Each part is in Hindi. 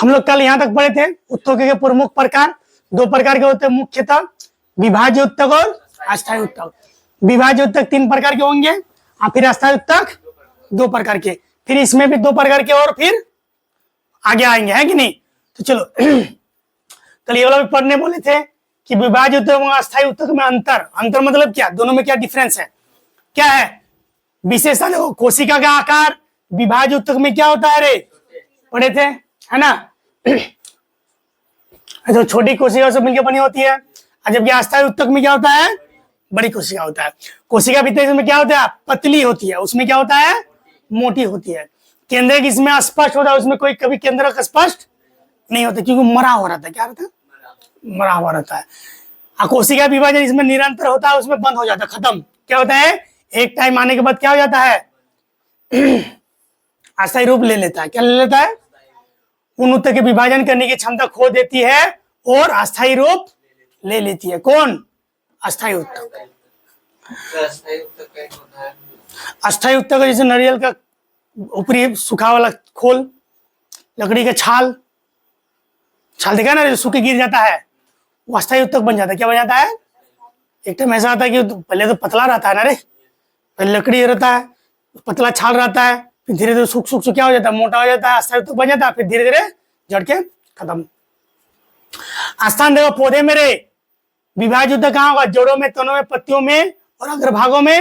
हम लोग कल यहाँ तक पढ़े थे उत्तकों के प्रमुख प्रकार। दो प्रकार के होते हैं मुख्यतः, विभाज्य उत्तक और अस्थायी उत्तक। विभाज्य उत्तक 3 प्रकार के होंगे और फिर अस्थायी उत्तक 2 प्रकार के, फिर इसमें भी 2 प्रकार के और फिर आगे आएंगे, है कि नहीं। तो चलो कल ये वाला भी पढ़ने बोले थे कि विभाज्य उत्तक और अस्थायी उत्तक में अंतर मतलब क्या, दोनों में क्या डिफरेंस है, क्या है विशेषता। देखो कोशिका का आकार विभाज्य उत्तक में क्या होता है, रे पढ़े थे, है ना। तो छोटी कोशिका से मिलकर बनी होती है, और जबकि अस्थायी उत्तक में क्या होता है, बड़ी कोशिका होता है। कोशिका भीतर में क्या होता है, पतली होती है, उसमें क्या होता है, मोटी होती है। केंद्रक इसमें स्पष्ट होता है, उसमें कोई कभी केंद्रक स्पष्ट नहीं होता क्योंकि मरा हुआ रहता है। क्या रहता है, मरा हुआ रहता है। कोशिका विभाजन इसमें निरंतर होता है, उसमें बंद हो जाता है, खत्म। क्या होता है, एक टाइम आने के बाद क्या हो जाता है, अस्थायी रूप ले लेता है। क्या ले लेता है, उन उत्तक के विभाजन करने की क्षमता खो देती है और अस्थायी रूप ले लेती है। कौन, अस्थायी उत्तक। अस्थायी उत्तक जैसे नारियल का ऊपरी सूखा वाला खोल, लकड़ी का छाल देखा ना, जो सूखे गिर जाता है, वो अस्थायी उत्तक बन जाता है। क्या बन जाता है, एक टाइम ऐसा आता है कि पहले तो पतला रहता है ना रे, पहले लकड़ी रहता है, पतला छाल रहता है, फिर धीरे धीरे सूख क्या हो जाता है, मोटा हो जाता है, अस्थायी उत्तक बन जाता है, फिर धीरे धीरे झड़ के खत्म। स्थान देखो पौधे में रे, विभाज्य उत्तक कहाँ होगा, जड़ों में, तनों में, पत्तियों में और अग्रभागों में,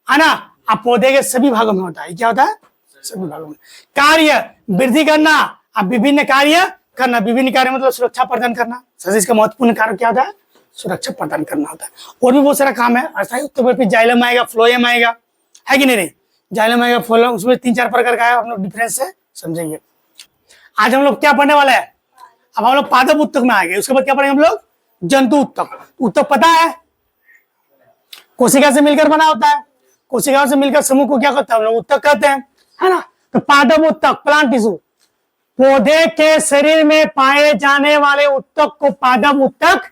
है ना। अब पौधे के सभी भागों में होता है। क्या होता है, सभी भागों में। कार्य वृद्धि करना, अब विभिन्न कार्य करना, विभिन्न कार्य मतलब सुरक्षा प्रदान करना। सबसे इसका महत्वपूर्ण कार्य क्या होता है, सुरक्षा प्रदान करना होता है। और भी बहुत सारा काम है। अस्थायी उत्तक में फिर जाइलम आएगा, फ्लोएम आएगा, है कि नहीं रे, जाइलम आएगा, फ्लोएम, उसमें 3-4 प्रकार का है, हम लोग डिफरेंस से समझेंगे। आज हम लोग क्या पढ़ने वाले हैं, अब हम लोग पादप उत्तक में आएंगे, उसके बाद क्या पढ़ेंगे हम लोग, जंतु उत्तक। उत्तक पता है, कोशिका से मिलकर बना होता है, कोशिकाओं से मिलकर समूह को क्या करते हैं हम लोग, उत्तक कहते हैं, है ना। तो पादप उत्तक, प्लांट टिश्यू, पौधे के शरीर में पाए जाने वाले उत्तक को पादप उत्तक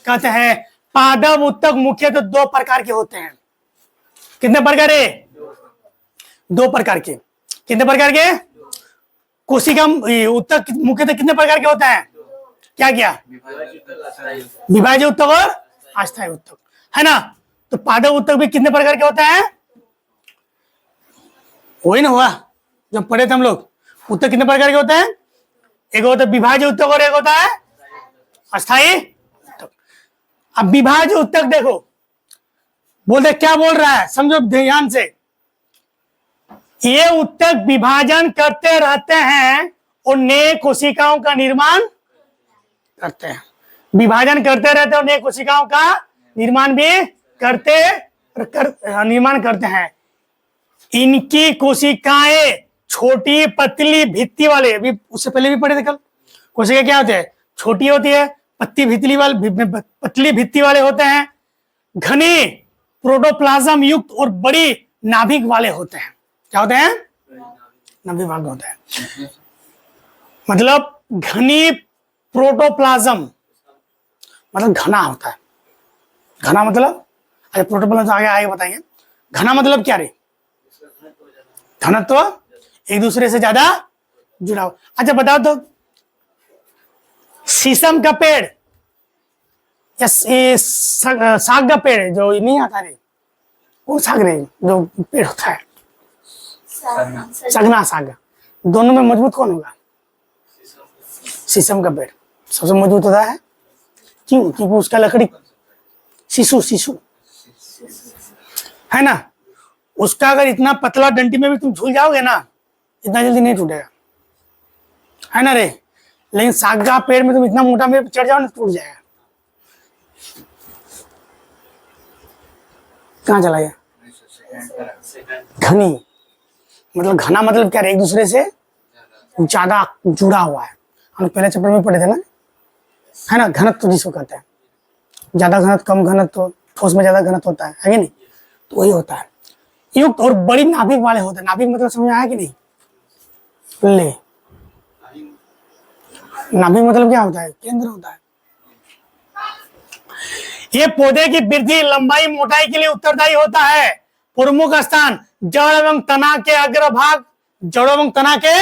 कहते हैं। पादप उत्तक मुख्यतः 2 प्रकार के होते हैं। कितने प्रकार है, 2 प्रकार के। कितने प्रकार के, कोशिका उत्तक मुख्यतः कितने प्रकार के होते हैं, क्या क्या, विभाज्य उत्तक और अस्थायी उत्तक, है ना। तो पादप उत्तक भी कितने प्रकार के होते हैं, वही ना हुआ जब पढ़े थे हम लोग। उत्तक कितने प्रकार के होते हैं, एक होता है विभाज्य उत्तक और एक होता है अस्थायी उत्तक। अब विभाज्य उत्तक देखो, बोलते क्या बोल रहा है, समझो ध्यान से। ये उत्तक विभाजन करते रहते हैं और नए कोशिकाओं का निर्माण करते हैं। विभाजन करते रहते हैं और नए कोशिकाओं का निर्माण भी निर्माण करते हैं। इनकी कोशिकाएं छोटी पतली भित्ति वाले, अभी उससे पहले भी पढ़े थे कल, कोशिका क्या होते हैं, छोटी होती है, पतली भित्ति वाले होते हैं, घनी प्रोटोप्लाज्म युक्त और बड़ी नाभिक वाले होते हैं। क्या होते हैं, नाभिक वाले होते हैं, मतलब घनी प्रोटोप्लाज्म मतलब घना होता है। घना मतलब, अरे प्रोटोप्लाज्म आगे बताएंगे। घना मतलब क्या रे, घनत्व, एक दूसरे से ज्यादा जुड़ा हुआ। अच्छा बताओ तो, शीशम का पेड़ या साग का पेड़ जो नहीं आता रे, वो साग रे जो पेड़ होता है, सगना साग, दोनों में मजबूत कौन होगा, शीशम का पेड़ सबसे मजबूत होता है। क्यों, क्योंकि उसका लकड़ी शीशु है ना, उसका अगर इतना पतला डंडी में भी तुम झूल जाओगे ना, इतना जल्दी नहीं टूटेगा, है ना रे। लेकिन साग का पेड़ में तुम इतना मोटा में चढ़ जाओ ना, टूट जाएगा। कहाँ चला गया, घनी मतलब, घना मतलब क्या, एक दूसरे से ज्यादा जुड़ा हुआ है। हम पहले चैप्टर में पढ़े थे ना, है ना, घनत्व जिसको कहते हैं, ज्यादा घनत्व, कम घनत्व, ठोस में ज्यादा घनत्व होता है कि नहीं, तो वही होता है। युक्त और बड़ी नाभिक वाले होते हैं। नाभिक मतलब समझ आया कि नहीं, ले नाभिक मतलब क्या होता है, केंद्र होता है। ये पौधे की वृद्धि, लंबाई, मोटाई के लिए उत्तरदायी होता है। प्रमुख स्थान जड़ एवं तना के अग्रभाग, जड़ एवं तना के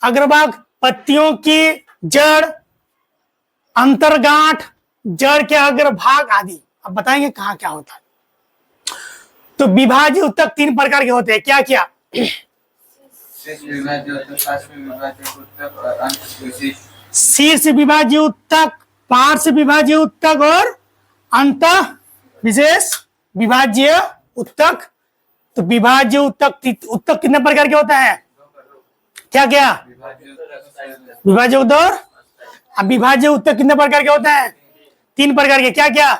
अग्रभाग, पत्तियों की जड़, अंतर्गांठ, जड़ के अग्रभाग आदि। अब बताएंगे कहाँ क्या होता है। तो विभाज्य उत्तक 3 प्रकार के होते हैं। क्या क्या? शीर्ष विभाज्य उत्तक, पार्श्व विभाज्य उत्तक और अंत विशेष विभाज्य उत्तक। तो विभाज्य उत्तक कितने प्रकार के होते हैं? क्या क्या? विभाज्य उत्तक। अब विभाज्य उत्तक कितने प्रकार के होते हैं? 3 प्रकार के। क्या क्या?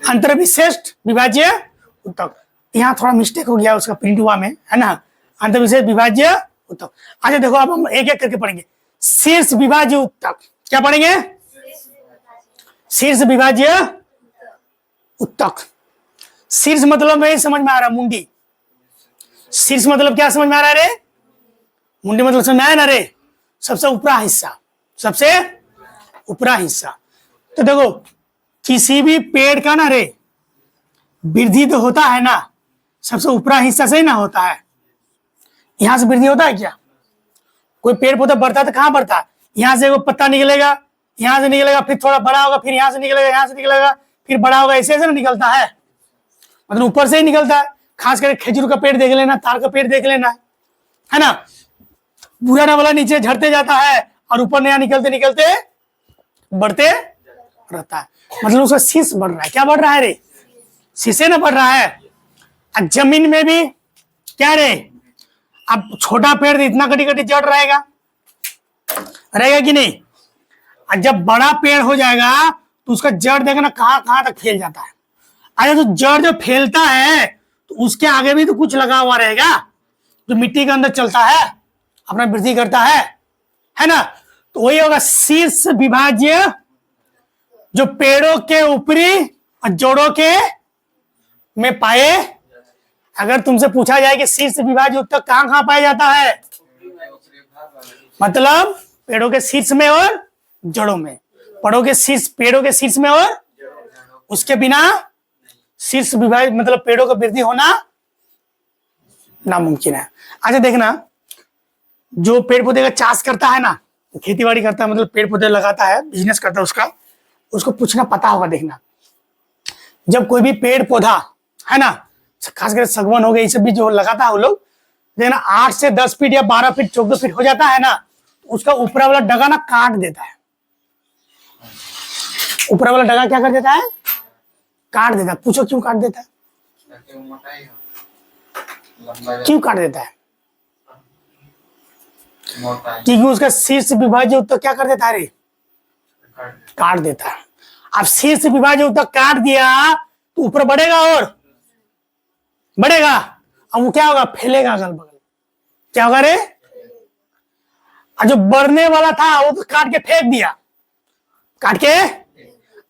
अंतर्विशिष्ट विभाज्य उत्तक। यहाँ थोड़ा मिस्टेक हो गया उसका प्रिंट हुआ में, है ना। अंतर्विशिष्ट विभाज्य उत्तक। अच्छा देखो, अब हम एक एक करके पढ़ेंगे। शीर्ष विभाज्य उत्तक। क्या पढ़ेंगे? शीर्ष विभाज्य उत्तक। शीर्ष मतलब नहीं समझ में आ रहा, मुंडी। शीर्ष मतलब क्या समझ में आ रहा है रे? मुंडी मतलब समझ में आया ना रे? सबसे ऊपरा हिस्सा, सबसे ऊपरा हिस्सा। तो देखो, किसी भी पेड़ का ना रे वृद्धि तो होता है ना सबसे ऊपरा हिस्सा से ही ना होता है। यहां से वृद्धि होता है क्या? कोई पेड़ पौधा बढ़ता है तो कहां बढ़ता है? यहां से वो पत्ता निकलेगा, यहां से निकलेगा, फिर थोड़ा बड़ा होगा, फिर यहां से निकलेगा, यहां से निकलेगा, फिर बड़ा होगा। ऐसे ऐसे ना निकलता है, मतलब ऊपर से ही निकलता है। खास करके खजूर का पेड़ देख लेना, तार का पेड़ देख लेना, है ना। पुराना वाला नीचे झड़ते जाता है और ऊपर नया निकलते निकलते बढ़ते रहता है। मतलब उसका शीश बढ़ रहा है। क्या बढ़ रहा है रे? शीशे ना बढ़ रहा है। अब जमीन में भी क्या रे, अब छोटा पेड़ इतना कटी कटी जड़ रहेगा, रहेगा कि नहीं? और जब बड़ा पेड़ हो जाएगा तो उसका जड़ देखना कहां कहां तक फैल जाता है। अरे तो जड़ जो फैलता है तो उसके आगे भी तो कुछ लगा हुआ रहेगा जो मिट्टी के अंदर चलता है, अपना वृद्धि करता है ना। तो वही होगा शीर्ष विभाज्य, जो पेड़ों के ऊपरी और जड़ों के में पाए। अगर तुमसे पूछा जाए कि शीर्ष विभाज्य उत्तक कहां कहां पाया जाता है, मतलब पेड़ों के शीर्ष में और जड़ों में। पेड़ों के शीर्ष में और उसके बिना शीर्ष विभाज्य मतलब पेड़ों का वृद्धि होना नामुमकिन है। अच्छा देखना, जो पेड़ पौधे का चाष करता है ना, खेती बाड़ी करता है, मतलब पेड़ पौधे लगाता है, बिजनेस करता है, उसको पूछना पता होगा। देखना, जब कोई भी पेड़ पौधा है ना, खासकर सगवन हो गया, ये सब भी जो लगाता है वो लोग, देखना 8 से 10 फीट या 12 फीट 14 फीट हो जाता है ना, तो उसका ऊपर वाला डगा ना काट देता है। ऊपर वाला डगा क्या कर देता है? काट देता है। पूछो क्यों काट देता है? क्यों काट देता है? क्योंकि उसका शीर्ष विभाज्य उत्तक क्या कर देता है रे? काट देता है। अब शीर्ष विभाज्य उत्तक काट दिया तो ऊपर बढ़ेगा और बढ़ेगा। अब वो क्या होगा? फैलेगा अगल बगल। क्या होगा रे? और जो बढ़ने वाला था वो तो काट के फेंक दिया, काट के।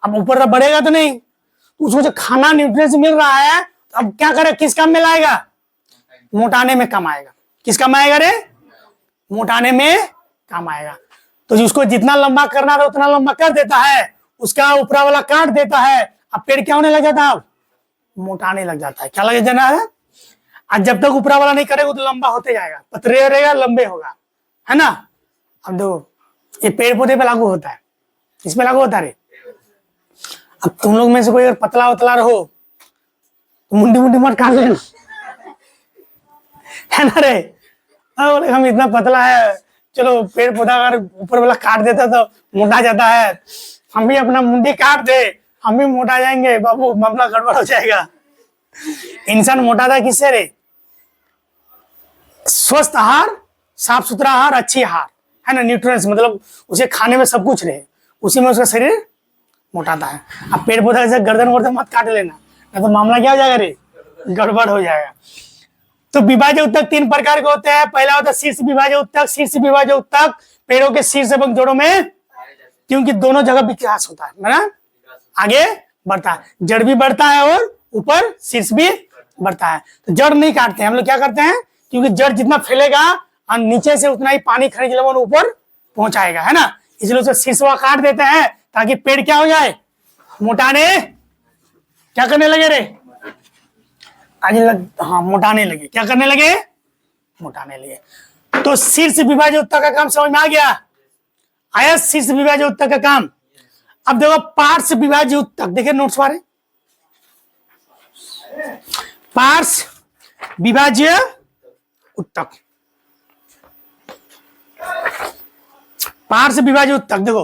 अब ऊपर तो बढ़ेगा तो नहीं, उसको जो खाना न्यूट्रिएंट्स मिल रहा है, तो अब क्या करे? किस काम में लाएगा? मोटाने में काम आएगा। किस काम आएगा रे? मोटाने में काम आएगा। तो जिसको जितना लंबा करना था उतना लंबा कर देता है, उसका ऊपरा वाला काट देता है। अब पेड़ क्या होने लग जाता है? मोटाने लग जाता है। क्या लगे जाना है? आज जब तक ऊपरा वाला नहीं करेगा तो लंबा होते जाएगा, पतरे रहेगा, लंबे होगा, है ना। अब देखो, ये पेड़ पौधे पे लागू होता है, इसमें लागू होता है रे। अब तुम लोग में से कोई अगर पतला उतला रहो तो मुंडी मुंडी मत काट लेना, है ना रे। बोले हम इतना पतला है, चलो पेड़ पौधा अगर ऊपर वाला काट देता तो मोटा जाता है, हम भी अपना मुंडी काट दे, हम भी मोटा जाएंगे। बाबू मामला गड़बड़ हो जाएगा। इंसान मोटा था किससे रे? स्वस्थ आहार, साफ सुथरा आहार, अच्छी आहार, है ना, न्यूट्रिएंट्स, मतलब उसे खाने में सब कुछ रहे, उसी में उसका शरीर मोटाता है। अब पेड़ पौधा से गर्दन वर्दन मत काट लेना, नहीं तो मामला क्या हो जाएगा रे? गड़बड़ हो जाएगा। तो विभाज्य उत्तक 3 प्रकार के होते हैं। पहला होता है शीर्ष विभाज्य उत्तक। शीर्ष विभाज्य उत्तक पेड़ों के शीर्ष एवं जड़ों में, क्योंकि दोनों जगह विकास होता है ना, आगे बढ़ता है, जड़ भी बढ़ता है और ऊपर शीर्ष भी बढ़ता है। तो जड़ नहीं काटते हम लोग, क्या करते हैं? क्योंकि जड़ जितना फैलेगा और नीचे से उतना ही पानी खनिज लवण ऊपर पहुंचाएगा, है ना, इसलिए उसे शीर्ष वाला काट देते हैं ताकि पेड़ क्या हो जाए? मोटाने, क्या करने लगे रे? हाँ, मोटाने लगे। क्या करने लगे? मोटाने लगे। तो शीर्ष विभाज्य उत्तक का काम समझ में आ गया? आया शीर्ष विभाज्य उत्तक का काम। अब देखो पार्श्व विभाज्य उत्तक, देखिए नोट्स वाले, पार्श्व विभाज्य उत्तक, पार्श्व विभाज्य उत्तक देखो।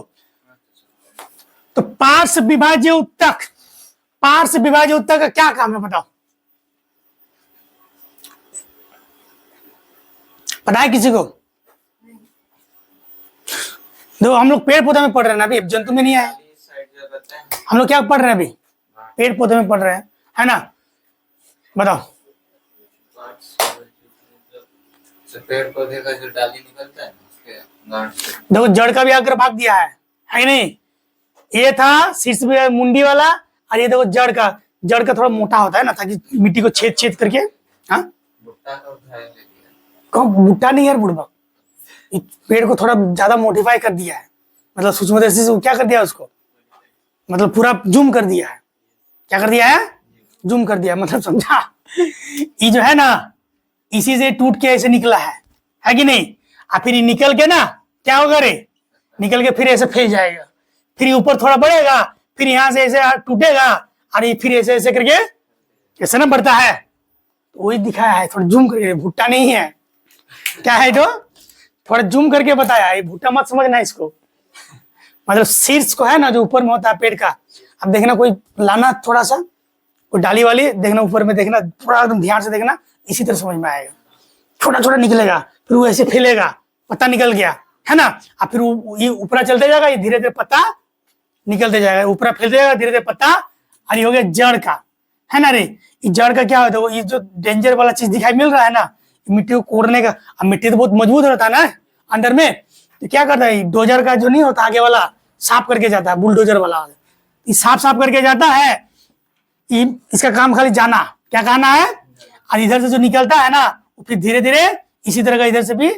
तो पार्श्व विभाज्य उत्तक, पार्श्व विभाज्य उत्तक का क्या काम है बताओ? पता है किसी को? देखो हम लोग पेड़ पौधे में पढ़ रहे हैं ना अभी, जंतु में नहीं आए। हम लोग क्या पढ़ रहे हैं अभी? पेड़ पौधे में पढ़ रहे हैं, है ना? बताओ। पेड़ पौधे का जो डाली निकलता है उसके गांठ से। देखो जड़ का भी अग्रभाग दिया है नहीं? ये था शीर्ष मुंडी वाला, और ये देखो जड़ का थोड़ा मोटा होता है ना, ताकि मिट्टी को छेद छेद करके। हाँ, भुट्टा का उठाया ले लिया। कौन भुट्टा नहीं यार, बुढ़बा पेड़ को थोड़ा ज्यादा मॉडिफाई कर दिया है, मतलब सूक्ष्मदर्शी से क्या कर दिया उसको, मतलब पूरा जूम कर दिया है। क्या कर दिया है? जूम कर दिया, मतलब समझा? ये जो है ना, इसी से टूट के ऐसे निकला है कि नहीं? और फिर ये निकल के ना क्या होगा रे, निकल के फिर ऐसे फैल जाएगा, फिर ऊपर थोड़ा बढ़ेगा, फिर यहाँ से ऐसे टूटेगा, और ये फिर ऐसे ऐसे करके ऐसे ना बढ़ता है। तो वही दिखाया है, थोड़ा जूम करके, भुट्टा नहीं है। क्या है? तो थोड़ा जूम करके बताया, ये भुट्टा मत समझना इसको। मतलब शीर्ष को है ना, जो ऊपर में होता है पेड़ का, अब देखना कोई लाना थोड़ा सा, कोई डाली वाली देखना ऊपर में, देखना थोड़ा एकदम ध्यान से देखना, इसी तरह समझ में आएगा। छोटा छोटा निकलेगा, फिर वो ऐसे फैलेगा, पत्ता निकल गया, है ना? और फिर ये ऊपर चलते जाएगा, ये धीरे धीरे पत्ता निकलते जाएगा, ऊपर फैलते जाएगा धीरे धीरे पत्ता, और ये हो गया जड़ का, है ना रे? ये जड़ का क्या होता है? ये जो डेंजर वाला चीज दिखाई मिल रहा है ना, मिट्टी को कोड़ने का। अब मिट्टी तो बहुत मजबूत रहता है ना अंदर में, तो क्या करता है, डोजर का जो नहीं होता आगे वाला, साफ करके जाता है, बुलडोजर वाला, ये साफ करके जाता है। इसका काम खाली जाना, क्या कहना है, और इधर से जो निकलता है ना, फिर धीरे धीरे इसी तरह का इधर से भी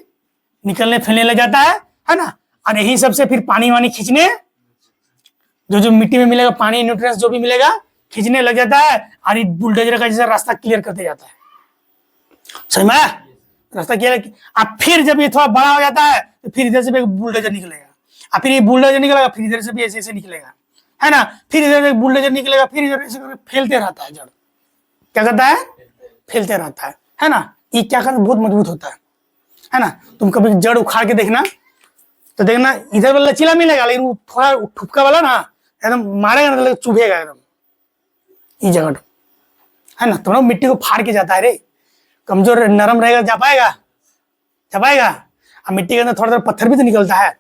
निकलने फैलने लग जाता है ना? और यही सबसे फिर पानी वानी खींचने, जो मिट्टी में मिलेगा पानी, न्यूट्रिएंट्स जो भी मिलेगा, खींचने लग जाता है, और ये बुलडोजर का जैसा रास्ता क्लियर करते जाता है। समझ में आया? रास्ता क्लियर। अब फिर जब ये थोड़ा बड़ा हो जाता है, तो फिर इधर से भी बुलडोजर निकलेगा, और फिर ये बुलडोजर निकलेगा, फिर इधर से भी ऐसे ऐसे निकलेगा, है ना? फिर इधर से बुलडोजर निकलेगा, फिर इधर ऐसे फैलते रहता है। जड़ क्या करता है? फैलते रहता है ना? ये क्या करता है? बहुत मजबूत होता है ना? तुम कभी जड़ उखाड़ के देखना, तो देखना इधर वाला लचीला मिलेगा, लेकिन वो थोड़ा ठुपका वाला ना एकदम मारेगा ना, चुभेगा एकदम ये जगह, है ना? तो मिट्टी को फाड़ के जाता है रे। कमजोर नरम रहेगा, जा पाएगा? अब मिट्टी के अंदर थोड़ा थोड़ा पत्थर भी तो निकलता है।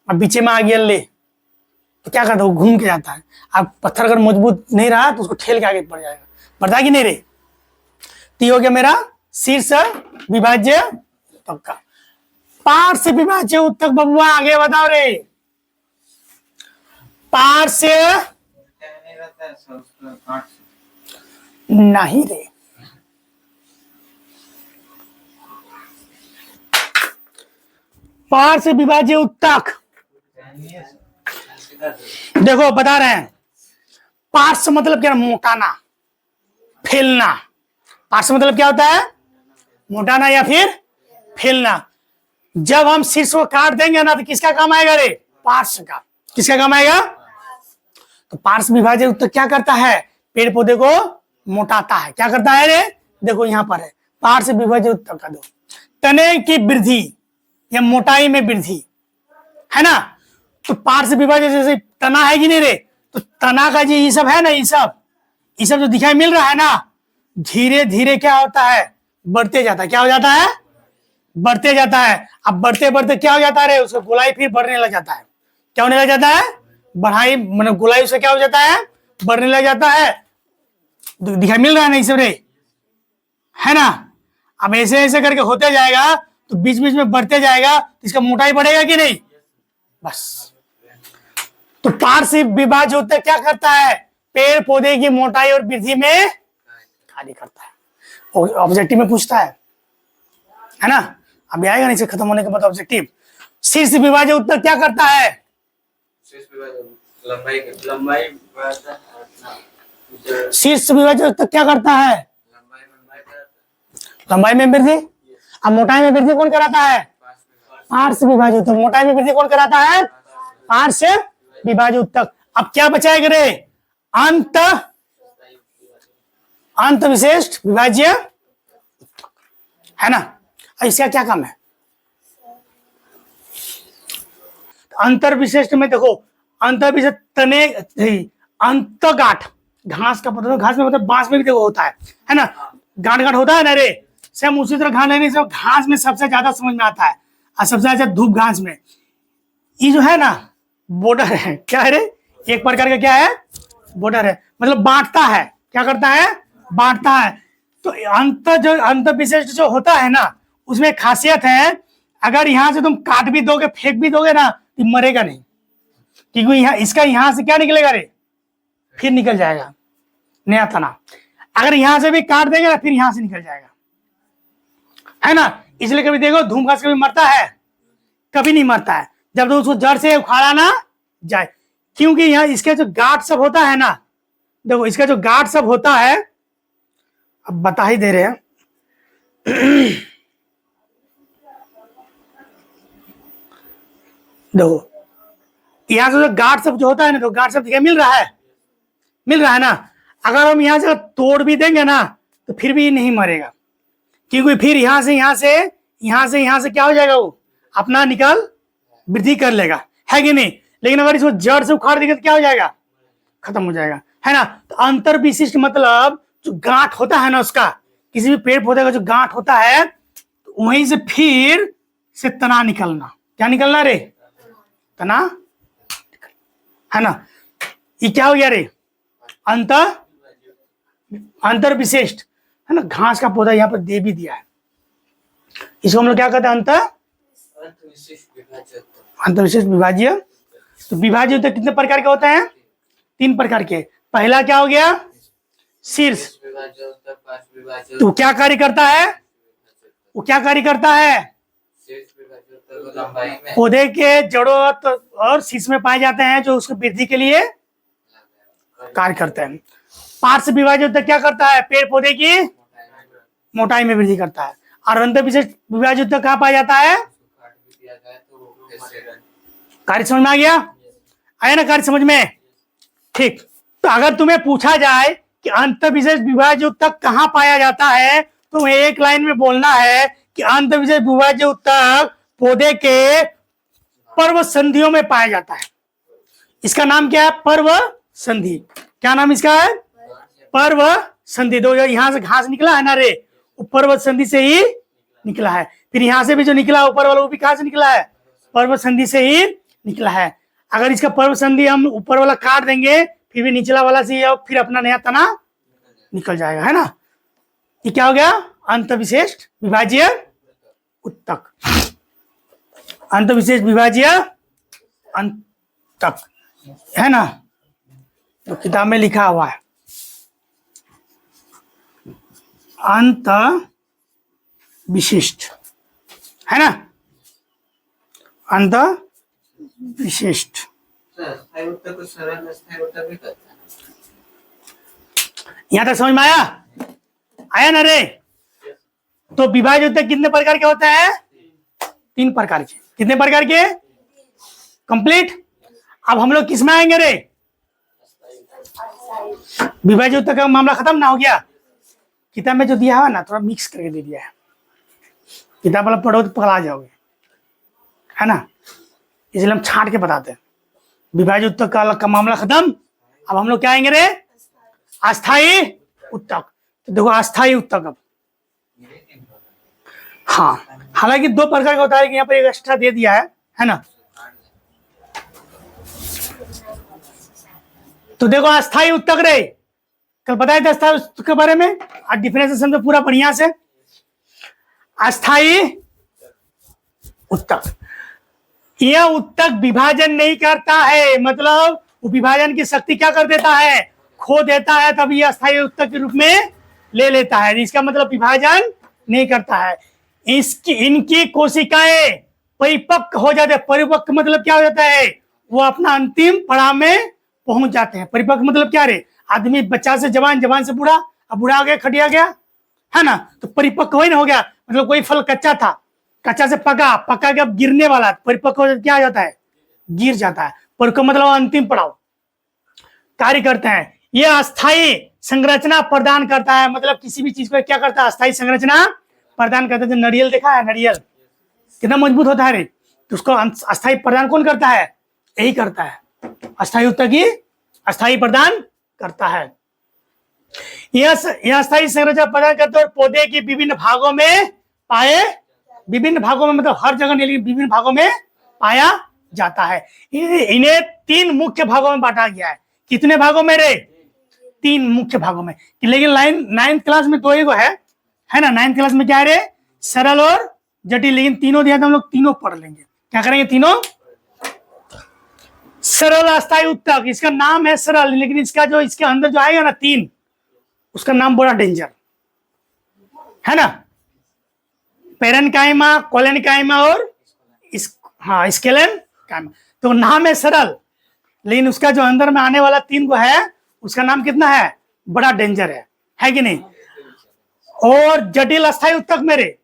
अब बीचे में आ गया ले, तो क्या करता है? वो घूम के जाता है। अब पत्थर अगर मजबूत नहीं रहा तो उसको ठेल के आगे बढ़ जाएगा, बढ़ता है कि नहीं रे? तो ये हो गया मेरा शीर्ष विभाज्य उत्तक का। पार्श्व विभाज्य उत्तक बबुआ आगे बताओ रे। पार्श्व नहीं रहता है उसका गांठ से। नहीं रे, पार्श्व विभाज्य उत्तक देखो बता रहे हैं। पार्श्व मतलब क्या? मोटाना, फैलना। पार्श्व मतलब क्या होता है? मोटाना या फिर फैलना। जब हम शीर्ष को काट देंगे ना, तो किसका काम आएगा रे? पार्श्व का। किसका काम आएगा? तो पार्श्व विभाज्य उत्तक क्या करता है? पेड़ पौधे को मोटाता है। क्या करता है रे? देखो यहां पर है पार्श्व विभाज्य उत्तक का। दो तने की वृद्धि या मोटाई में वृद्धि, है ना? तो पार्श्व विभाज्य जैसे तना है कि नहीं रे, तो तना का ये सब है ना, ये सब जो दिखाई मिल रहा है ना, धीरे धीरे क्या होता है? बढ़ते जाता है। क्या हो जाता है? बढ़ते जाता है। अब बढ़ते बढ़ते क्या हो जाता है रे? उसका गोलाई फिर बढ़ने लग जाता है। क्या होने लग जाता है? बढ़ाई, मतलब गोलाई उसका क्या हो जाता है? बढ़ने लग जाता है। दिखाई मिल रहा है ना ये सब रे, है ना? अब ऐसे ऐसे करके होते जाएगा, तो बीच बीच में बढ़ते जाएगा, तो इसका मोटाई बढ़ेगा कि नहीं? बस। तो पार्श्व विभाज्य उत्तक क्या करता है? पेड़ पौधे की मोटाई और वृद्धि में कार्य करता है। और ऑब्जेक्टिव में पूछता है ना? अभी आएगा नहीं, इसे खत्म होने के बाद ऑब्जेक्टिव। शीर्ष विभाज्य उत्तक क्या करता है? लंबाई शीर्ष विभाज्य उत्तक क्या करता है? लंबाई लंबाई में वृद्धि। अब मोटाई में वृद्धि कौन कराता है? पार्श्व विभाज्य उत्तक। मोटाई में वृद्धि कौन कराता है? पार्श्व विभाज्य उत्तक। अब क्या बचाएगा रे? अंत विशिष्ट विभाज्य है ना। इसका क्या काम है? अंतर विशिष्ट में देखो, अंतर विशिष्ट तने अंतगांठ, घास का पता, घास में मतलब बांस में भी देखो होता है ना, गांठ गांठ होता है ना रे। सेम उसी तरह घास लेने से घास में सबसे ज्यादा समझ में आता है, और सबसे ज्यादा धूप घास में। ये जो है ना बॉर्डर है, क्या है रे? एक प्रकार का क्या है? बॉर्डर है, मतलब बांटता है। क्या करता है? बांटता है। तो अंत विशिष्ट जो होता है ना, उसमें खासियत है, अगर यहां से तुम काट भी दोगे, फेंक भी दोगे ना, तो मरेगा नहीं, क्योंकि इसका यहां से क्या निकलेगा रे? फिर निकल जाएगा नया तना। अगर यहां से भी काट देंगे ना, फिर यहां से निकल जाएगा, है ना। इसलिए कभी देखो धूम घास कभी मरता है? कभी नहीं मरता है, जब तक उसको जड़ से उखाड़ा ना जाए। क्योंकि यहाँ इसके जो गांठ सब होता है ना, देखो इसका जो गांठ सब होता है, अब बता ही दे रहे हैं। देखो यहाँ से जो गांठ सब जो होता है ना, तो गांठ सब क्या मिल रहा है? मिल रहा है ना। अगर हम यहाँ से तोड़ भी देंगे ना, तो फिर भी नहीं मरेगा, क्योंकि फिर यहाँ से क्या हो जाएगा? वो अपना निकल वृद्धि कर लेगा, है कि नहीं। लेकिन अगर इसको जड़ से उखाड़ देंगे तो क्या हो जाएगा? खत्म हो जाएगा, है ना। तो अंतर विशिष्ट मतलब जो गांठ होता है ना, उसका किसी भी पेड़ पौधे का जो गांठ होता है, तो वहीं से फिर से तना निकलना। क्या निकलना रे? तना, है ना। ये क्या हो गया रे? अंतर विशिष्ट, है ना। घास का पौधा यहाँ पर दे भी दिया है, इसको हम लोग क्या कहते हैं? अंतर विशिष्ट विभाज्य। तो विभाज्य उत्तक कितने प्रकार के होते हैं? 3 प्रकार के। पहला क्या हो गया? शीर्ष। तो क्या कार्य करता है? वो क्या कार्य करता है? पौधे के जड़ों और शीर्ष में पाए जाते हैं, जो उसको वृद्धि के लिए कार्य करते हैं। पार्श्व विभाज्य उत्तक क्या करता है? पेड़ पौधे की मोटाई में वृद्धि करता है। और अंतर विशिष्ट विभाज्य उत्तक कहाँ पाया जाता है? कार्य समझ में आ गया? आया ना कार्य समझ में? ठीक। तो अगर तुम्हें पूछा जाए कि अंतर विशिष्ट विभाज्य उत्तक कहाँ पाया जाता है, तो एक लाइन में बोलना है कि अंतर विशिष्ट विभाज्य उत्तक पौधे के पर्व संधियों में पाया जाता है। इसका नाम क्या है? पर्व संधि। क्या नाम इसका है? पर्व संधि। दो यहां से घास निकला है ना रे, वो पर्व संधि से ही निकला है। फिर यहां से भी जो निकला ऊपर वाला, वो भी कहां से निकला है? पर्व संधि से ही निकला है। अगर इसका पर्व संधि हम ऊपर वाला काट देंगे, फिर भी निचला वाला से फिर अपना नया तना निकल जाएगा, है ना। ये क्या हो गया? अंतर विशिष्ट विभाज्य उत्तक। अंतर विशिष्ट विभाज्य अंतक, है ना, तो किताब में लिखा हुआ है अंत विशिष्ट, है ना। अंत विशिष्ट। यहां तक समझ में आया? आया ना रे? तो विभाज्य उत्तक कितने प्रकार के होते हैं? 3 प्रकार के। कितने प्रकार के? कंप्लीट। अब हम लोग किस में आएंगे रे? विभाज्य उत्तक का मामला खत्म ना हो गया। किताब में जो दिया है ना, थोड़ा मिक्स करके दे दिया है। किताब वाला पढ़ो तो पकड़ा जाओगे, है ना। इसलिए हम छांट के बताते हैं। विभाज्य उत्तक का मामला खत्म। अब हम लोग क्या आएंगे रे? अस्थायी उत्तक। तो देखो अस्थायी उत्तक। अब हाँ, हालांकि 2 प्रकार का होता है, कि यहाँ पर एक एक्स्ट्रा दे दिया है ना। तो देखो अस्थायी उत्तक रे, कल बताया था अस्थायी उत्तक के बारे में, और डिफरेंशिएशन तो पूरा बढ़िया से। अस्थायी उत्तक, यह उत्तक विभाजन नहीं करता है, मतलब वो विभाजन की शक्ति क्या कर देता है? खो देता है, तब यह अस्थायी उत्तक के रूप में ले लेता है। इसका मतलब विभाजन नहीं करता है। इनकी कोशिकाएं परिपक्व हो जाते हैं। परिपक्व मतलब क्या हो जाता है? वो अपना अंतिम पड़ाव में पहुंच जाते हैं। परिपक्व मतलब क्या रे? आदमी बच्चा से जवान, जवान से बूढ़ा, अब बूढ़ा हो गया, खटिया गया, है ना, तो परिपक्व वही ना हो गया, मतलब कोई फल कच्चा था, कच्चा से पका, पका के अब गिरने वाला, परिपक्व क्या आ जाता है, गिर जाता है। परिपक्व मतलब अंतिम पड़ाव, कार्य करते हैं। यह अस्थायी संरचना प्रदान करता है, मतलब किसी भी चीज को क्या करता है, अस्थायी संरचना प्रदान करता है। जो नारियल देखा है, नारियल कितना मजबूत होता है रे, तो उसको अस्थायी प्रदान कौन करता है, यही करता है, अस्थायी उत्तक ही अस्थायी प्रदान करता है। यह अस्थायी संरचना प्रदान करते हैं, पौधे की विभिन्न भागों में पाए, विभिन्न भागों में मतलब हर जगह नहीं, लेकिन विभिन्न भागों में पाया जाता है। इन्हें 3 मुख्य भागों में बांटा गया है। कितने भागों में रे, 3 मुख्य भागों में। लेकिन 9th क्लास में तो एक है ना, 9th क्लास में क्या है रे, सरल और जटिल, लेकिन तीनों दिया तो हम लोग तीनों पढ़ लेंगे। क्या करेंगे, तीनों। सरल अस्थायी उत्तक, इसका नाम है सरल, लेकिन इसका जो इसके अंदर जो आएगा ना 3, उसका नाम बड़ा डेंजर है ना, पेरेन्काइमा, कोलेनकाइमा और स्केलेनकाइमा। तो नाम है सरल, लेकिन उसका जो अंदर में आने वाला 3 को है, उसका नाम कितना है, बड़ा डेंजर है कि नहीं। और जटिल अस्थायी उत्तक मेरे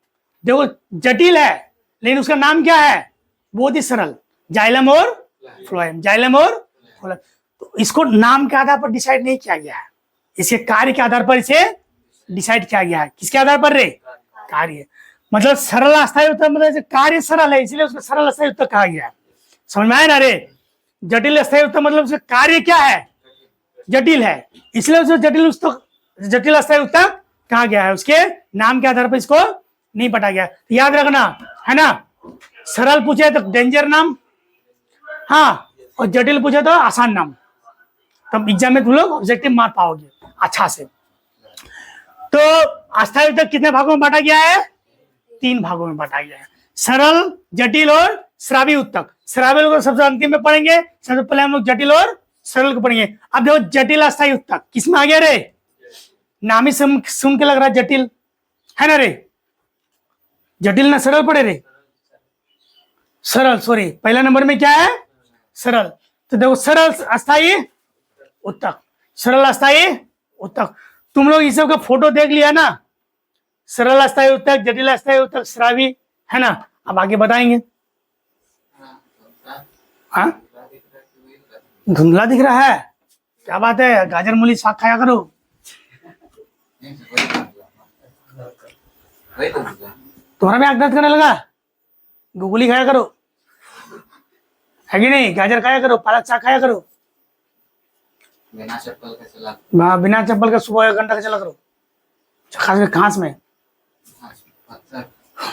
देखो, जटिल है लेकिन उसका नाम क्या है, बहुत ही सरल, जाइलम और फ्लोएम, जाइलम और फ्लोएम। तो इसको नाम के आधार पर डिसाइड नहीं किया गया है, इसके कार्य के आधार पर इसे डिसाइड किया गया है। किसके आधार पर रे, कार्य, मतलब सरल अस्थायी उत्तक मतलब कार्य सरल है, इसलिए उसको सरल अस्थायी उत्तक कहा गया है। समझ में आया ना रे। जटिल अस्थायी उत्तक मतलब उसका कार्य क्या है, जटिल है, इसलिए उसे जटिल अस्थायी उत्तक कहा गया है। उसके नाम के आधार पर इसको नहीं पटा गया। तो याद रखना है ना, सरल पूछे तो डेंजर नाम, हाँ, और जटिल पूछे तो आसान नाम, तब एग्जाम में तुम लोग ऑब्जेक्टिव मार पाओगे अच्छा से। तो अस्थायी उत्तक कितने भागों में बांटा गया है, 3 भागों में बांटा गया है, सरल, जटिल और श्रावी उत्तक। श्रावी को सबसे अंतिम में पढ़ेंगे, सबसे पहले हम लोग जटिल और सरल को पढ़ेंगे। अब देखो जटिल अस्थायी उत्तक किसमें आ गया रे, नाम ही सुन के लग रहा है जटिल, है ना रे, जटिल ना सरल पढ़े रे, सरल, सॉरी, पहला नंबर में क्या है, सरल। तो देखो सरल अस्थायी उत्तक, सरल अस्थायी उत्तक, तुम लोग इस सब का फोटो देख लिया ना, सरल अस्थायी उत्तक, जटिल अस्थायी उत्तक, श्रावी, है ना। अब आगे बताएंगे। हाँ, धुंधला दिख रहा है, क्या बात है, गाजर मूली साग खाया करो। तुम्हारा भी आंख दर्द करने लगा, गुगली खाया करो, है कि नहीं, गाजर खाया करो, पालक साग खाया करो, बिना चप्पल का सुबह 1 घंटा का चला करो, खास घास में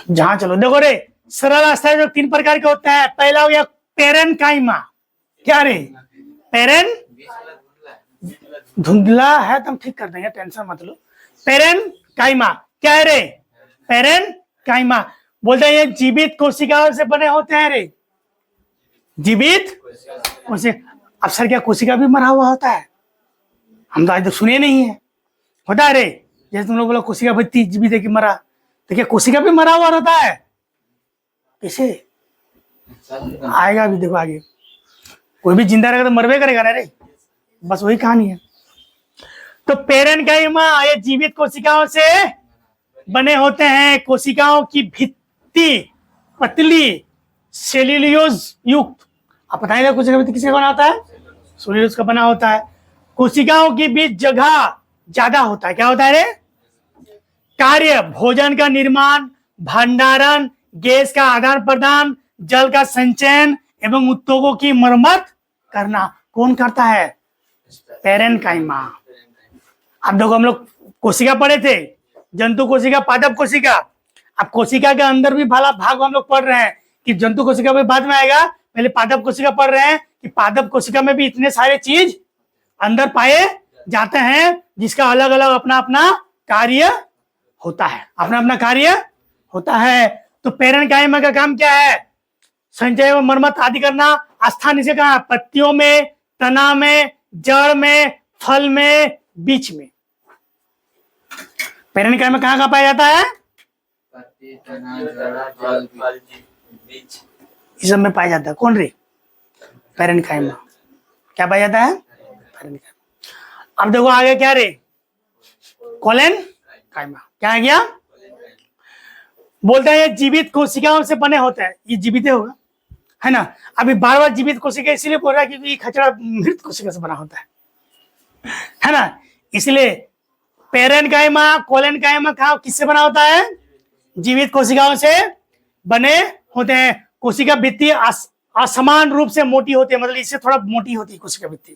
जहां चलो। देखो रे, सरल अस्थायी जो 3 प्रकार के होते हैं, पहला हो गया पेरेन्काइमा, क्या रे, धुंधला है तो हम ठीक कर देंगे, टेंशन मत लो। पेरेन्काइमा क्या है रे, पेरेन्काइमा बोलते हैं ये जीवित कोशिकाओं से बने होते हैं रे, जीवित कोशिका। अब सर क्या कोशिका भी मरा हुआ होता है, हम तो आज तक सुने नहीं है, होता है रे, जैसे तुम लोग बोला कोशिका भाई जीवित है कि मरा, तो क्या कोशिका भी मरा हुआ रहता है, कैसे आएगा अभी देखो आगे, कोई भी जिंदा रहेगा तो मरवे करेगा ना रे, बस वही कहानी है। तो पेरेन्काइमा ये जीवित कोशिकाओं से बने होते हैं, कोशिकाओं की भित्ति पतली सेल्यूलोज युक्त, आप बताएंगे कोशिका भित्ति किसका बना होता है, सेल्यूलोज का बना होता है। कोशिकाओं के बीच जगह ज्यादा होता है, क्या होता है रे, कार्य भोजन का निर्माण, भंडारण, गैस का आदान प्रदान, जल का संचयन एवं उत्तकों की मरम्मत करना कौन करता है, पेरेन्काइमा। अब देखो हम लोग कोशिका पढ़े थे, जंतु कोशिका, पादप कोशिका। अब कोशिका के अंदर भी भाग हम लोग पढ़ रहे हैं कि जंतु कोशिका भी बाद में आएगा, पहले पादप कोशिका पढ़ रहे हैं कि पादप कोशिका में भी इतने सारे चीज अंदर पाए जाते हैं, जिसका अलग अलग अपना अपना कार्य होता है, अपना अपना कार्य होता है। तो पेरेन्काइमा का काम क्या है, संचय एवं मरम्मत आदि करना। स्थान इसे कहा, पत्तियों में, तना में, जड़ में, फल में, बीच में। पेरेन्काइमा कहाँ कहाँ पाया जाता है, पत्ती, तना, जड़, फल, बीज, इस सब में पाया जाता है। कौन रे, पेरेन्काइमा। क्या पाया जाता है, पेरेन्काइमा। अब देखो आगे क्या रे, कोलेनकाइमा। कायमा। क्या है गया? बोलते हैं ये जीवित कोशिकाओं से बने होते हैं, ये जीवित होगा, है ना। अभी बार बार जीवित कोशिका इसलिए बोल रहा है क्योंकि खचड़ा मृत कोशिका से बना होता है ना। इसलिए पेरेनकाइमा कोलेनकाइमा कहा किससे बना होता है? जीवित कोशिकाओं से बने होते हैं। कोशिका भित्ति असमान रूप से मोटी होती है, मतलब इससे थोड़ा मोटी होती है कोशिका भित्ति,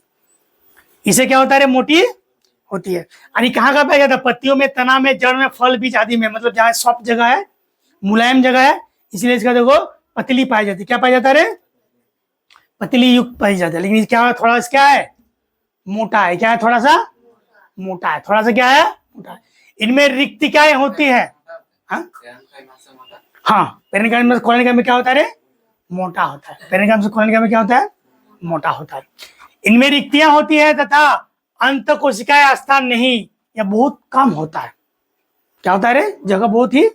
इसे क्या होता है? मोटी होती है। यानी कहाँ का पाया जाता है? पत्तियों में, तना में, जड़ में, फल बीज आदि में, मतलब जहाँ सॉफ्ट जगह है, मुलायम जगह है, इसलिए इसका देखो पतली पाई जाती है। क्या पाई जाता है रे? पतली युक्त पाई जाती है। लेकिन क्या थोड़ा सा क्या है? मोटा है। क्या है? थोड़ा सा मोटा है। थोड़ा सा क्या है? मोटा है। इनमें रिक्तिकाएं होती है। हाँ, पेरेनकाइमा में कोलेनकाइमा में क्या होता है रे? मोटा होता है। पेरेनकाइमा से कोलेनकाइमा में क्या होता है? मोटा होता है। इनमें रिक्तियां होती है तथा अंत कोशिकाएं स्थान नहीं या बहुत कम होता है। क्या होता है रे? जगह बहुत ही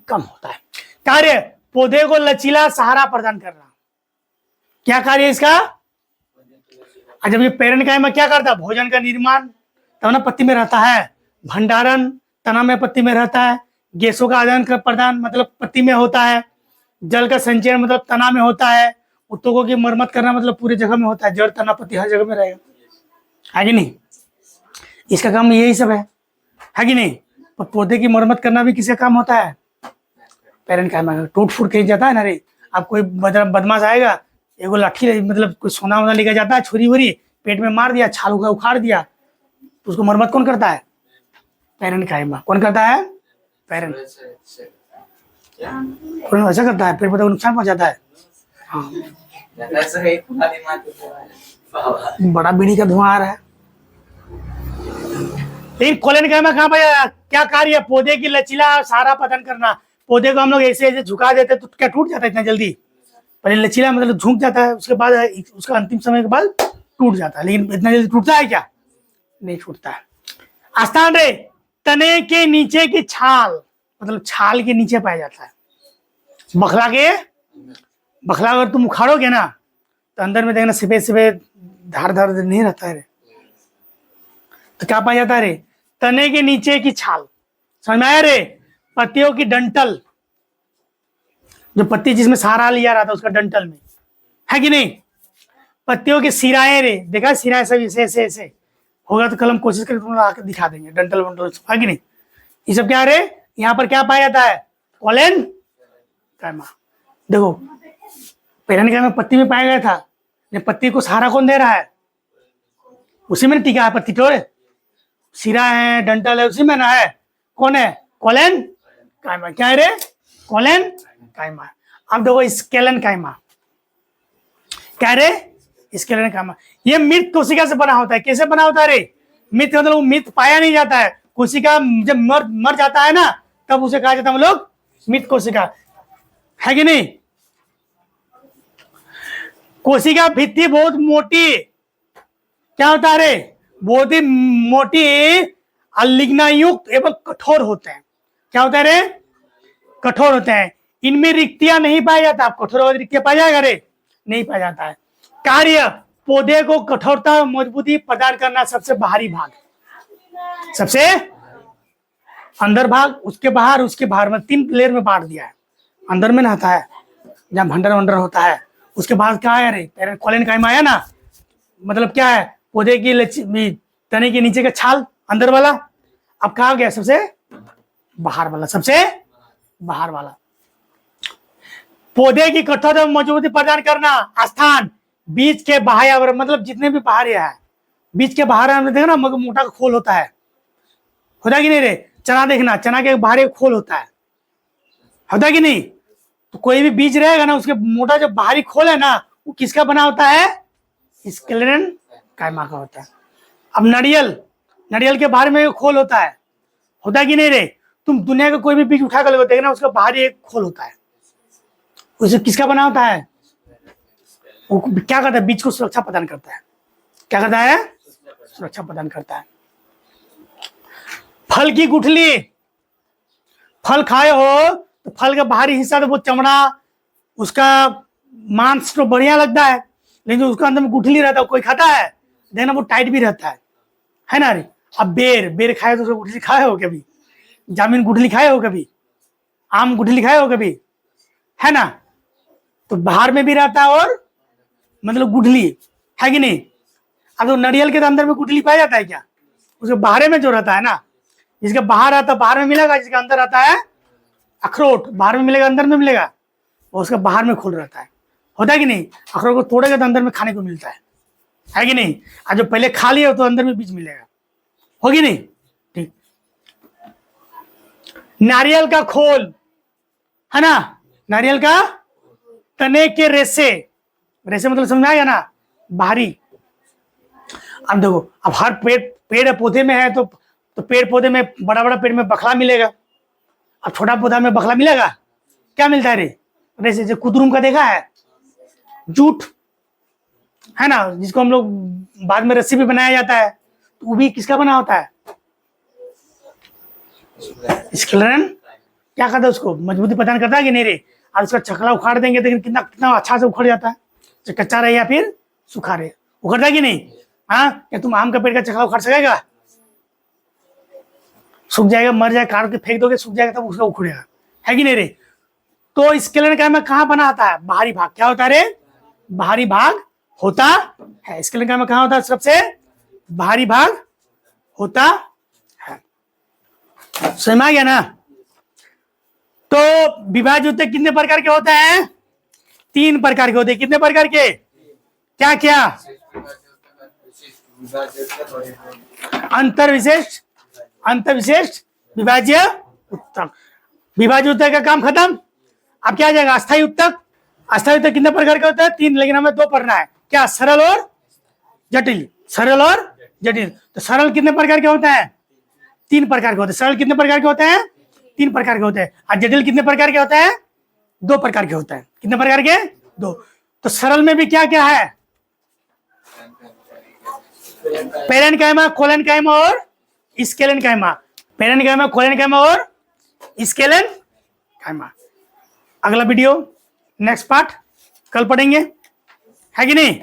कम होता है। कार्य पौधे को लचीला सहारा प्रदान करना। क्या कार्य इसका? जब ये पेरेनकाइमा क्या करता है? भोजन का निर्माण, तब ना पत्ती में रहता है, भंडारण तना में पत्ती में रहता है, गैसों का आदान प्रदान मतलब पत्ती में होता है, जल का संचयन मतलब तना में होता है, उत्तकों की मरम्मत करना मतलब पूरी जगह में होता है, जड़ तना पत्ती हर जगह में रहेगा, है कि नहीं? इसका काम यही सब है कि नहीं? तो पौधे की मरम्मत करना भी किसका काम होता है? पेरेनकाइमा का। टूट फूट कहीं जाता है ना रे, अब कोई बदमाश आएगा, एगो लाठी मतलब कोई सोना वोना लेकर जाता है, छुरी वुरी पेट में मार दिया, छाल का उखाड़ दिया, तो उसको मरम्मत कौन करता है? पेरेनकाइमा। कौन करता है? पेरेन। कौन ऐसा करता है? पेड़ पौधे को नुकसान पहुंचाता है। हाँ, बड़ा बीड़ी का धुआं आ रहा है। लेकिन कोलेनकाइमा कहाँ पर क्या कार्य है? पौधे की लचीला सहारा प्रदान करना। पौधे को हम लोग ऐसे ऐसे झुका देते तो क्या टूट जाता है इतना जल्दी? पहले लचीला मतलब झुक जाता है, उसके बाद उसका अंतिम समय के बाद टूट जाता है, लेकिन इतना जल्दी टूटता है क्या? नहीं टूटता है। स्थान रे तने के नीचे की छाल, मतलब छाल के नीचे पाया जाता है। बखला अगर तुम उखाड़ोगे ना तो अंदर में देखना सफेद सफेद धार धार नहीं रहता है रे। तो क्या पाया जाता है रे? तने के नीचे की छाल। समझ में आया रे? पत्तियों की डंठल, जो पत्ती जिसमें सहारा लिया रहा था उसका डंठल में, है कि नहीं? पत्तियों की सिराएं रे, देखा सिराएं सब ऐसे ऐसे ऐसे होगा तो कल हम कोशिश करके तुम आके दिखा देंगे, डंठल वंटल, है कि नहीं? ये सब क्या रे? यहाँ पर क्या पाया जाता है? कोलेनकाइमा। देखो पेरेनकाइमा पत्ती में पाया गया था, ये पत्ती को सहारा कौन दे रहा है? उसी में टिका है पत्ती, तो सिरा है, डंठल है, उसी में ना है। कौन है? कोलेनकाइमा। क्या है रे? कोलेनकाइमा। अब देखो स्केलेनकाइमा। क्या है रे? स्केलेनकाइमा। ये मृत कोशिका से बना होता है। कैसे बना होता है रे? मृत मतलब मृत पाया नहीं जाता है। कोशिका जब मर जाता है ना तब उसे कहा जाता है हम लोग मृत कोशिका, है कि नहीं? कोशिका भित्ति बहुत मोटी, क्या होता है रे? बहुत ही मोटी लिग्नायुक्त एवं कठोर होते हैं। क्या होता है रे? कठोर होते हैं। इनमें रिक्तियां नहीं पाया जाता। कठोर और रिक्तियां पाया जाएगा रे? नहीं पाया जाता है। कार्य पौधे को कठोरता और मजबूती प्रदान करना। सबसे बाहरी भाग, सबसे अंदर भाग, उसके बाहर, उसके बाहर में 3 लेयर में बांट दिया है। अंदर में नहाता है जहाँ भंडार वंडर होता है, उसके बाद क्या आया रे? कोलेनकाइमा आया ना, मतलब क्या है? पौधे की तने के नीचे का छाल अंदर वाला। अब कहा गया? सबसे बाहर वाला, सबसे बाहर वाला। पौधे की कठोरता मजबूती प्रदान करना। स्थान बीज के बाह्य, मतलब जितने भी बाहर है, बीज के बाहर हमने देखा ना मगर मोटा खोल होता है कि नहीं रे? चना देखना, चना के बाहर एक खोल होता है कि नहीं? तो कोई भी बीज रहेगा ना उसके मोटा जो बाहरी खोल है ना वो किसका बना होता है? स्केलेनकाइमा का होता है। अब नारियल के बाहर में खोल होता है कि नहीं रे? तुम दुनिया का कोई भी बीज उठा कर देखना उसका बाहरी एक खोल होता है, उसे किसका बना होता है? वो क्या करता है? बीज को सुरक्षा प्रदान करता है। क्या करता है? सुरक्षा प्रदान करता है। फल की गुठली, फल खाए हो तो फल का बाहरी हिस्सा तो वो चमड़ा, उसका मांस तो बढ़िया लगता है, लेकिन जो उसका अंदर में गुठली रहता है कोई खाता है? देखना वो टाइट भी रहता है ना रे? अब बेर खाए तो उसका गुठली खाए हो कभी? जामुन गुठली खाए हो कभी? आम गुठली खाए हो कभी? है ना? तो बाहर में भी रहता है और मतलब गुठली है कि नहीं? अब तो नारियल के अंदर में गुठली पाया जाता है क्या? उसके बाहर में जो रहता है ना, जिसके बाहर आता है बाहर में मिलेगा, जिसके अंदर आता है अखरोट बाहर में मिलेगा, अंदर में मिलेगा, वो उसका बाहर में खोल रहता है, होता है कि नहीं? अखरोट को तोड़ेगा तो अंदर में खाने को मिलता है कि नहीं? और जो पहले खा लिया तो अंदर में बीज मिलेगा, होगी नहीं? ठीक। नारियल का खोल है ना, नारियल का तने के रेसे, रेसे मतलब समझ में आएगा ना, बाहरी। अब देखो, अब हर पेड़ पौधे में है तो पेड़ पौधे में बड़ा बड़ा पेड़ में बखला मिलेगा, अब छोटा पौधा में बखला मिलेगा? क्या मिलता है रे? रेसे। जो कुदरुम का देखा है, जूट है ना, जिसको हम लोग बाद में रस्सी भी बनाया जाता है, तो वो भी किसका बना होता है? स्क्लेरन। क्या कहता है उसको? मजबूती प्रदान करता है कि नहीं रे? और उसका चकला उखाड़ देंगे तो कितना कितना अच्छा से उखड़ जाता है, जो कच्चा रहे या फिर सूखा रहे, उखड़ता है कि नहीं? हाँ, क्या तुम आम का पेड़ का चकला उखाड़ सकेगा? सूख जाएगा, मर जाएगा, काट के फेंक दोगे, सूख जाएगा तब उसका उखड़ेगा, है कि नहीं रे? तो स्केलेटन का में कहाँ बना आता है? बाहरी भाग। क्या होता है रे? बाहरी भाग होता है। स्केलेटन का में कहाँ होता है? सबसे बाहरी भाग होता है। समझ में आ गया ना? तो विभाज्य ऊतक कितने प्रकार के होते हैं? 3 प्रकार के होते हैं। कितने प्रकार के? क्या क्या? अंतर विशेष, अंतर विशेष, विभाज्य ऊतक। विभाज्य ऊतक का काम खत्म। अब क्या आ जाएगा? अस्थायी ऊतक। अस्थायी ऊतक कितने प्रकार के होते हैं? 3, लेकिन हमें 2 पढ़ना है। क्या? सरल और जटिल। सरल और जटिल। तो सरल कितने प्रकार के होते हैं? 3 प्रकार के होते हैं। सरल कितने प्रकार के होते हैं? 3 प्रकार के होते हैं। और जटिल कितने प्रकार के होते हैं? 2 प्रकार के होते हैं। कितने प्रकार के? 2। तो सरल में भी क्या क्या है? पेरेन्काइमा, कोलेन्काइमा और स्केलेन्काइमा। पेरेन्काइमा, कोलेन्काइमा और स्केलेन्काइमा। अगला वीडियो, नेक्स्ट पार्ट कल पढ़ेंगे, है कि नहीं?